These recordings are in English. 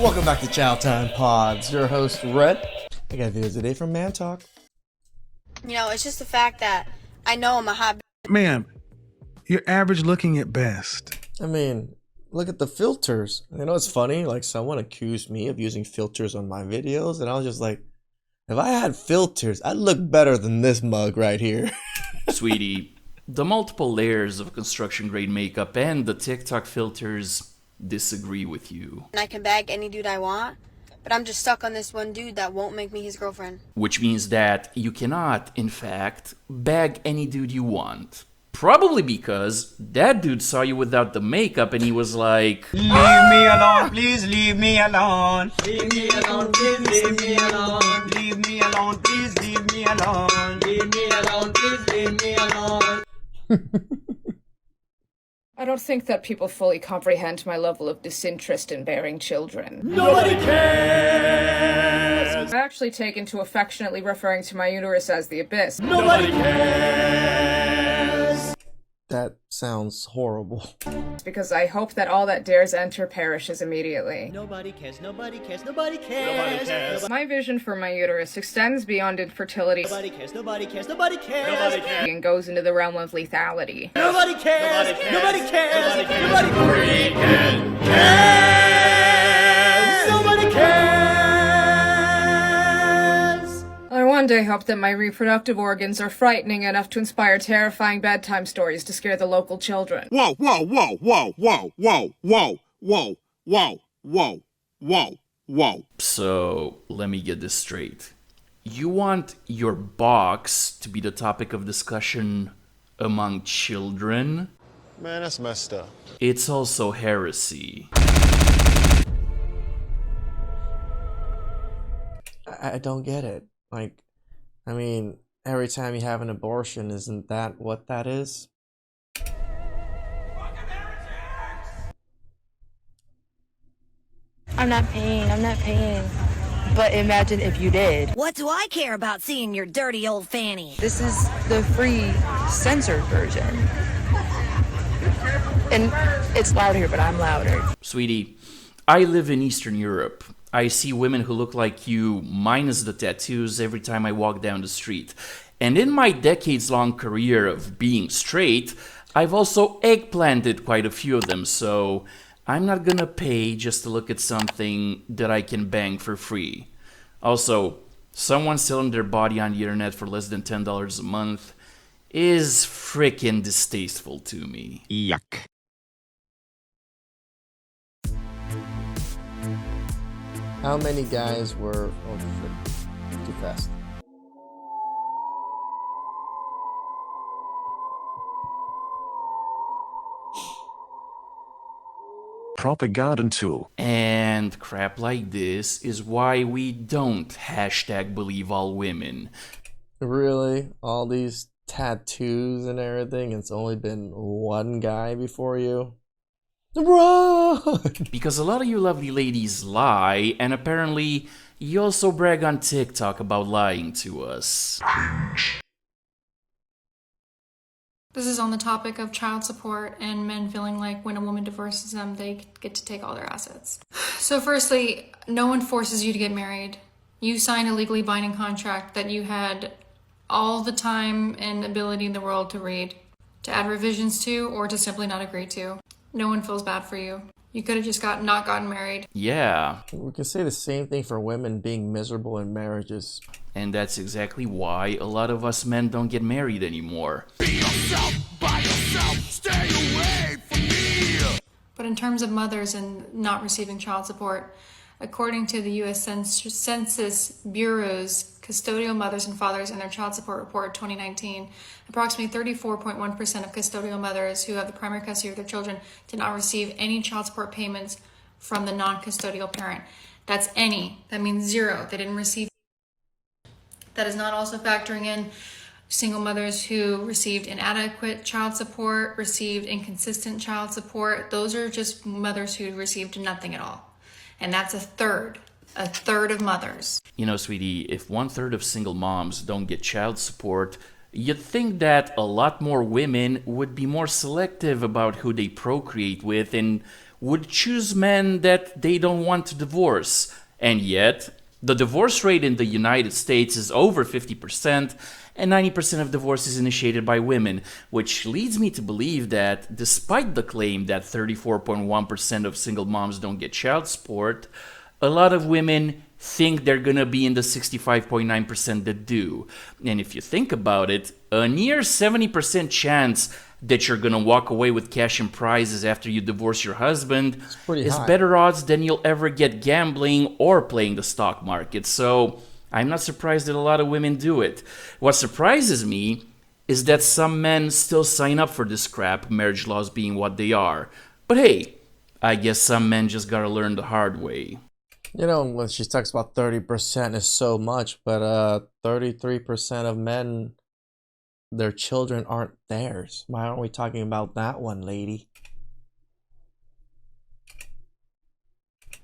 Welcome back to CHOWTIME Pods. Your host, Red. I got videos today from Man Talk. You know, it's just the fact that I know I'm a hot. Ma'am, you're average looking at best. I mean, look at the filters. You know, it's funny. Like, someone accused me of using filters on my videos, and I was just like, if I had filters, I'd look better than this mug right here. Sweetie, the multiple layers of construction grade makeup and the TikTok filters disagree with you. And I can bag any dude I want, but I'm just stuck on this one dude that won't make me his girlfriend. Which means that you cannot, in fact, bag any dude you want. Probably because that dude saw you without the makeup and he was like, leave me alone, please leave me alone. Leave me alone, please leave me alone. Leave me alone, please leave me alone. Leave me alone, please leave me alone. I don't think that people fully comprehend my level of disinterest in bearing children. Nobody cares. I actually take into affectionately referring to my uterus as the abyss. Nobody cares. That sounds horrible. Because I hope that all that dares enter perishes immediately. Nobody cares, nobody cares, nobody cares. Nobody cares. My vision for my uterus extends beyond infertility Nobody cares, nobody cares, nobody cares. Nobody cares. and goes into the realm of lethality. Nobody cares. Nobody cares. Nobody cares. Nobody cares. Nobody cares. I one day hope that my reproductive organs are frightening enough to inspire terrifying bedtime stories to scare the local children. Whoa, whoa, whoa, whoa, whoa, whoa, whoa, whoa, whoa, whoa, whoa, whoa. so let me get this straight. You want your box to be the topic of discussion among children? Man, that's messed up. It's also heresy. I don't get it. Like, I mean, every time you have an abortion, isn't that what that is? I'm not paying. But imagine if you did. What do I care about seeing your dirty old fanny? This is the free, censored version. And it's loud here, but I'm louder. Sweetie, I live in Eastern Europe. I see women who look like you, minus the tattoos, every time I walk down the street. And in my decades-long career of being straight, I've also eggplanted quite a few of them, so I'm not gonna pay just to look at something that I can bang for free. Also, someone selling their body on the internet for less than $10 a month is frickin' distasteful to me. Yuck. How many guys were... Oh, shit. Too fast. Propaganda tool. And crap like this is why we don't hashtag believe all women. Really? All these tattoos and everything, it's only been one guy before you? Run! Because a lot of you lovely ladies lie, and apparently you also brag on TikTok about lying to us. This is on the topic of child support and men feeling like when a woman divorces them, they get to take all their assets. So firstly, no one forces you to get married. You signed a legally binding contract that you had all the time and ability in the world to read, to add revisions to, or to simply not agree to. No one feels bad for you. You could have just not gotten married. Yeah, We can say the same thing for women being miserable in marriages. and that's exactly why a lot of us men don't get married anymore. Be yourself, by yourself, stay away from me. But in terms of mothers and not receiving child support, according to the U.S. Census Bureau's Custodial Mothers and Fathers and their Child Support Report 2019, approximately 34.1% of custodial mothers who have the primary custody of their children did not receive any child support payments from the non-custodial parent. That's any. That means zero. They didn't receive. That is not also factoring in single mothers who received inadequate child support, received inconsistent child support. Those are just mothers who received nothing at all. And that's a third of mothers. You know, sweetie, if 1/3 of single moms don't get child support, You'd think that a lot more women would be more selective about who they procreate with and would choose men that they don't want to divorce. And yet, the divorce rate in the United States is over 50%, and 90% of divorce is initiated by women, which leads me to believe that despite the claim that 34.1% of single moms don't get child support, a lot of women think they're gonna be in the 65.9% that do. And if you think about it, a near 70% chance that you're gonna walk away with cash and prizes after you divorce your husband is high. better odds than you'll ever get gambling or playing the stock market. So I'm not surprised that a lot of women do it. What surprises me is that some men still sign up for this crap, marriage laws being what they are. But hey, I guess some men just gotta learn the hard way. You know, when she talks about 30% is so much, but 33% of men, their children aren't theirs. Why aren't we talking about that one, lady?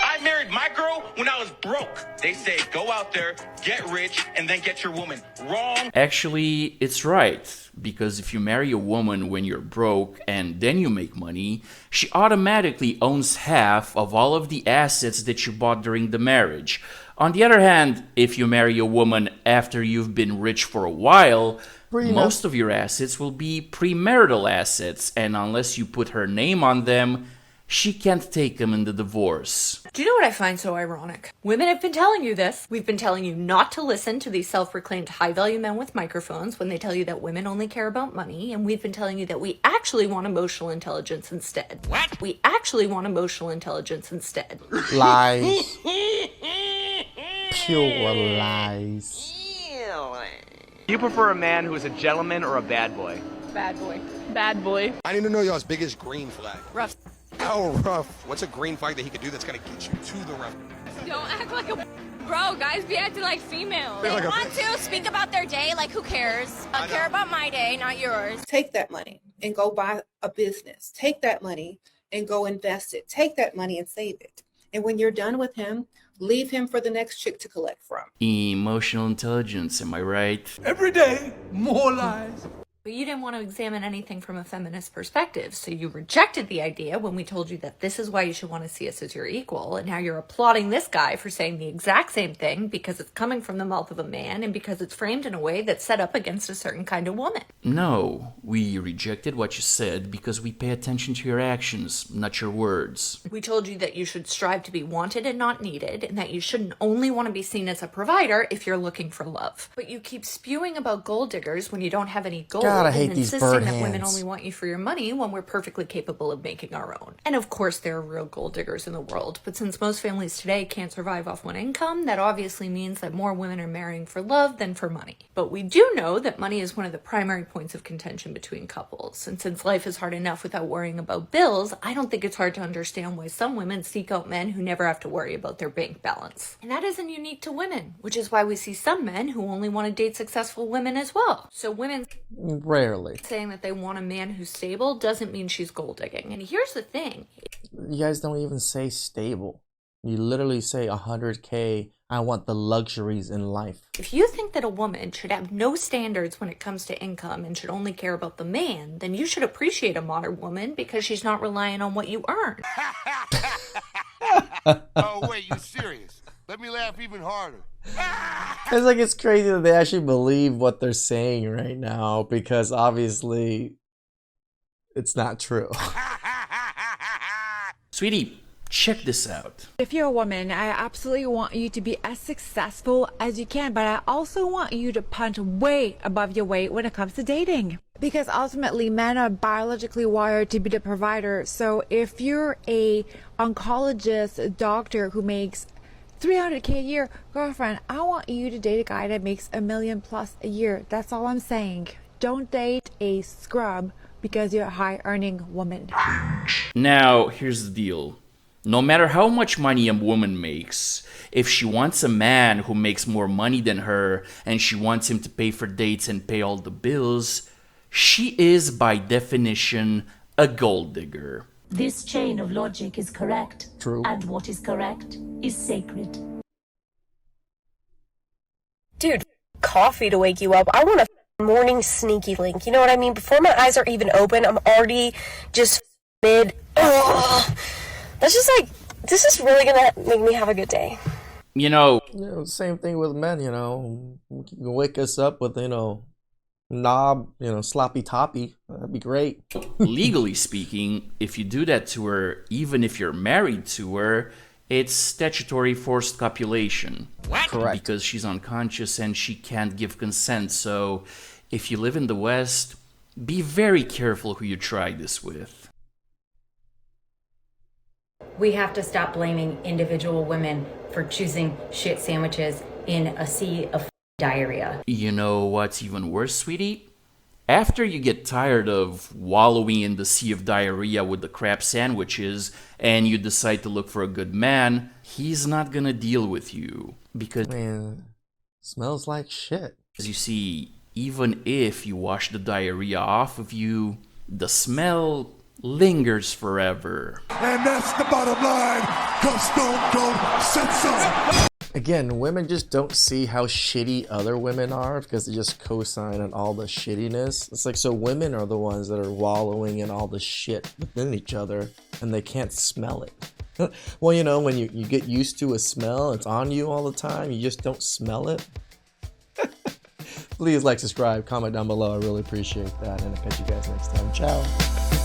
I married my girl when I was broke. They say go out there, get rich, and then get your woman. Wrong. Actually, it's right, because if you marry a woman when you're broke and then you make money, she automatically owns half of all of the assets that you bought during the marriage. On the other hand, if you marry a woman after you've been rich for a while, most of your assets will be premarital assets, and unless you put her name on them, she can't take them in the divorce. Do you know what I find so ironic? Women have been telling you this. We've been telling you not to listen to these self-proclaimed high-value men with microphones when they tell you that women only care about money, and we've been telling you that we actually want emotional intelligence instead. What? We actually want emotional intelligence instead. Lies. Pure lies. Do you prefer a man who is a gentleman or a bad boy? Bad boy. Bad boy. I need to know y'all's biggest green flag. Rough. How rough? What's a green flag that he could do that's gonna get you to the rough? Don't act like a bro, guys. Be acting like females. They want to speak about their day, like who cares? I care about my day, not yours. Take that money and go buy a business. Take that money and go invest it. Take that money and save it. And when you're done with him, leave him for the next chick to collect from. Emotional intelligence, am I right? Every day, more lies. But you didn't want to examine anything from a feminist perspective, so you rejected the idea when we told you that this is why you should want to see us as your equal, and now you're applauding this guy for saying the exact same thing because it's coming from the mouth of a man and because it's framed in a way that's set up against a certain kind of woman. No, we rejected what you said because we pay attention to your actions, not your words. We told you that you should strive to be wanted and not needed, and that you shouldn't only want to be seen as a provider if you're looking for love. But you keep spewing about gold diggers when you don't have any gold. God, I hate these insisting bird that women hands. only want you for your money when we're perfectly capable of making our own. And of course there are real gold diggers in the world, but since most families today can't survive off one income, that obviously means that more women are marrying for love than for money. But we do know that money is one of the primary points of contention between couples, and since life is hard enough without worrying about bills, I don't think it's hard to understand why some women seek out men who never have to worry about their bank balance. And that isn't unique to women, which is why we see some men who only want to date successful women as well. So women Rarely. saying that they want a man who's stable doesn't mean she's gold digging. And here's the thing. You guys don't even say stable. You literally say 100K. I want the luxuries in life. If you think that a woman should have no standards when it comes to income and should only care about the man, then you should appreciate a modern woman because she's not relying on what you earn. Oh, wait, you serious? Let me laugh even harder. It's like it's crazy that they actually believe what they're saying right now because obviously it's not true. Sweetie, check this out. If you're a woman, I absolutely want you to be as successful as you can, but I also want you to punch way above your weight when it comes to dating. Because ultimately, men are biologically wired to be the provider. So if you're a oncologist, a doctor who makes $300K a year, girlfriend, I want you to date a guy that makes $1 million+ a year. That's all I'm saying. Don't date a scrub because you're a high-earning woman. Now, here's the deal. No matter how much money a woman makes, if she wants a man who makes more money than her and she wants him to pay for dates and pay all the bills, she is by definition a gold digger. This chain of logic is correct. True. And what is correct is sacred. Dude, coffee to wake you up. I want a morning sneaky link. You know what I mean? Before my eyes are even open, I'm already just mid. Ugh. That's just like, this is really gonna make me have a good day. You know, same thing with men, you know. You can wake us up with, you know, knob, you know, sloppy toppy. That'd be great. legally speaking, if you do that to her, even if you're married to her, it's statutory forced copulation. What? Correct. Because she's unconscious and she can't give consent. So if you live in the West, be very careful who you try this with. We have to stop blaming individual women for choosing shit sandwiches in a sea of diarrhea. You know what's even worse, sweetie? After you get tired of wallowing in the sea of diarrhea with the crap sandwiches and you decide to look for a good man, he's not gonna deal with you. Because, man, smells like shit. As you see, even if you wash the diarrhea off of you, the smell lingers forever. And that's the bottom line, 'cause Stone Cold said so. Again, women just don't see how shitty other women are because they just co-sign on all the shittiness. It's like, so women are the ones that are wallowing in all the shit within each other and they can't smell it. Well, you know, when you get used to a smell, it's on you all the time, you just don't smell it. Please like, subscribe, comment down below. I really appreciate that. And I'll catch you guys next time. Ciao.